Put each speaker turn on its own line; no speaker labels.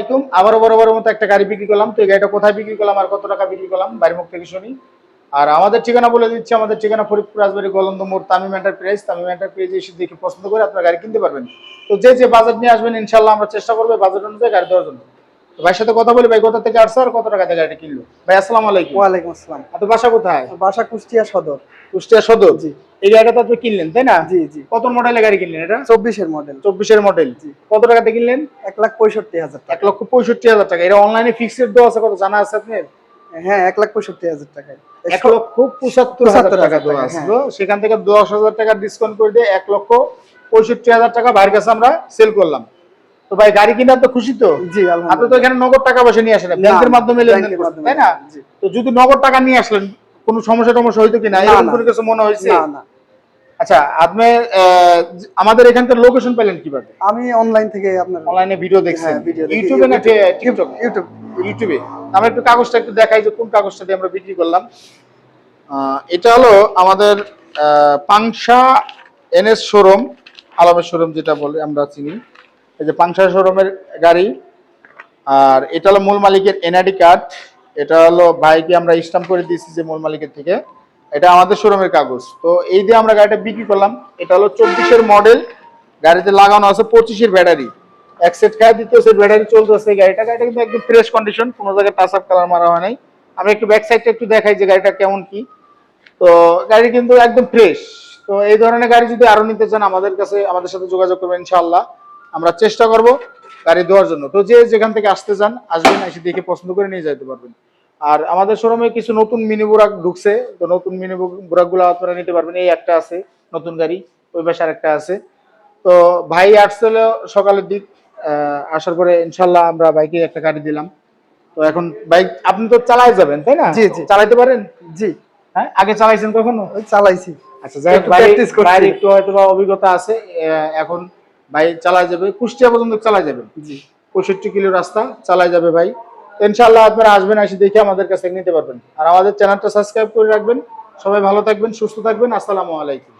আলাইকুম। আবারও বরাবরের মতো একটা গাড়ি বিক্রি করলাম। তো এই গাড়িটা কোথায় বিক্রি করলাম আর কত টাকা বিক্রি করলাম বাড়ির মুখ থেকে শুনি। আর আমাদের ঠিকানা বলে দিচ্ছি, আমাদের ঠিকানা ফরিদপুর রাজবাড়ী গোলন্দ মোড়, তামিম এন্টারপ্রাইজ। তামিম এন্টারপ্রাইজে এসে দেখে পছন্দ করে আপনারা গাড়ি কিনতে পারবেন। তো যে যে বাজেট নিয়ে আসবেন ইনশাল্লাহ আমরা চেষ্টা করবো বাজেট অনুযায়ী গাড়ি দেওয়ার জন্য। তো ভাইয়ের সাথে কথা বলি, ভাই কোথা থেকে আসছে আর কত টাকাতে গাড়িটা কিনলো। ভাই আসসালামু আলাইকুম।
ওয়ালাইকুম আসসালাম।
আপনার বাসা কোথায়?
বাসা কুষ্টিয়া সদর।
কুষ্টিয়া সদর।
জি।
এই গাড়িটা তো আপনি কিনলেন তাই না?
জি জি।
কত মডেলের গাড়ি কিনলেন এটা?
24-এর মডেল।
24-এর মডেল।
জি।
কত টাকাতে কিনলেন?
1,65,000 টাকা।
1,65,000 টাকা। এটা অনলাইনে ফিক্সড দেওয়া আছে, কত জানা আছে আপনার?
হ্যাঁ, 1,65,000 টাকায়।
1,75,000 টাকা দেওয়া আছে। তো সেখান থেকে 10,000 টাকা ডিসকাউন্ট করে দিয়ে 1,65,000 টাকা ভাইয়ের কাছে আমরা সেল করলাম। তো ভাই গাড়ি কিনে তো খুশি তো?
জি
আপনি তো
আলহামদুলিল্লাহ।
এখানে নগদ টাকা পয়সা নিয়ে আসেন, ব্যাংকের মাধ্যমে লেনদেন করছেন তাই না?
জি।
তো যদি নগদ টাকা নিয়ে আসলেন কোনো সমস্যা হইতো কিনা, এরকম কোনো কিছু মনে হয়েছে?
না না।
আচ্ছা, আপনি আমাদের এখানকার লোকেশন পেলেন কিভাবে?
আমি অনলাইন থেকে আপনার
অনলাইনে ভিডিও দেখছেন?
হ্যাঁ, ভিডিও দেখি।
ইউটিউবে না টিকটক?
ইউটিউব।
ইউটিউবে। আমরা একটু কাগজটা একটু দেখাই যে কোন কাগজটা দিয়ে আমরা বিক্রি করলাম। এটা হলো আমাদের পাংশা এনএস শোরুম, আলমের শোরুম যেটা বলে আমরা চিনি। এই যে পাংশা শোরুমের গাড়ি। আর এটা হলো মূল মালিকের এনআইডি কার্ড। এটা হলো ভাইকে আমরা স্ট্যাম্প করে দিয়েছি যে মূল মালিকের থেকে। এটা আমাদের শোরুমের কাগজ। তো এই দিয়ে আমরা গাড়িটা বিক্রি করলাম। এটা হলো 24-এর মডেল। গাড়িতে লাগানো আছে 25-এর ব্যাটারি। এক সেট খায় দিতেছে, ব্যাটারি চলতেছে। গাড়িটা কিন্তু একদম ফ্রেশ কন্ডিশন, কোনো জায়গায় টাচ আপ কালার মারা হয় নাই। আমরা একটু ব্যাক সাইডটা একটু দেখাই যে গাড়িটা কেমন কি। তো গাড়ি কিন্তু একদম ফ্রেশ। তো এই ধরনের গাড়ি যদি আরো নিতে চান আমাদের কাছে, আমাদের সাথে যোগাযোগ করবেন ইনশাআল্লাহ। আমরা চেষ্টা করব গাড়ি দেওয়ার জন্য। তো যে যেখান থেকে আসতে চান আসবেন, এসে দেখে পছন্দ করে নিয়ে যেতে পারবেন। আর আমাদের শোরুমে কিছু নতুন মিনি বুরাক ঢুকছে। তো নতুন মিনি বুরাকগুলো আপনারা নিতে পারবেন। এই একটা আছে নতুন গাড়ি, ওই পাশে আরেকটা আছে। তো ভাই আসছিল সকালের দিক, আসার পরে ইনশাআল্লাহ আমরা বাইকে একটা গাড়ি দিলাম। তো এখন বাইক আপনি তো চালাই যাবেন তাই না?
জি জি।
চালাতে পারেন?
জি।
হ্যাঁ, আগে চালাইছেন কখনো?
ওই চালাইছি।
আচ্ছা, যাই হোক, বাইরে একটু হয়তো বা অভিজ্ঞতা আছে। এখন ভাই চালায় যাবে, কুষ্টিয়া পর্যন্ত চালায় যাবে।
জি।
65 কিলো রাস্তা চালায় যাবে ভাই। তো ইনশাআল্লাহ আপনারা আসবেন, এসে দেখে আমাদের কাছে নিতে পারবেন। আর আমাদের চ্যানেলটা সাবস্ক্রাইব করে রাখবেন। সবাই ভালো থাকবেন, সুস্থ থাকবেন। আসসালামু আলাইকুম।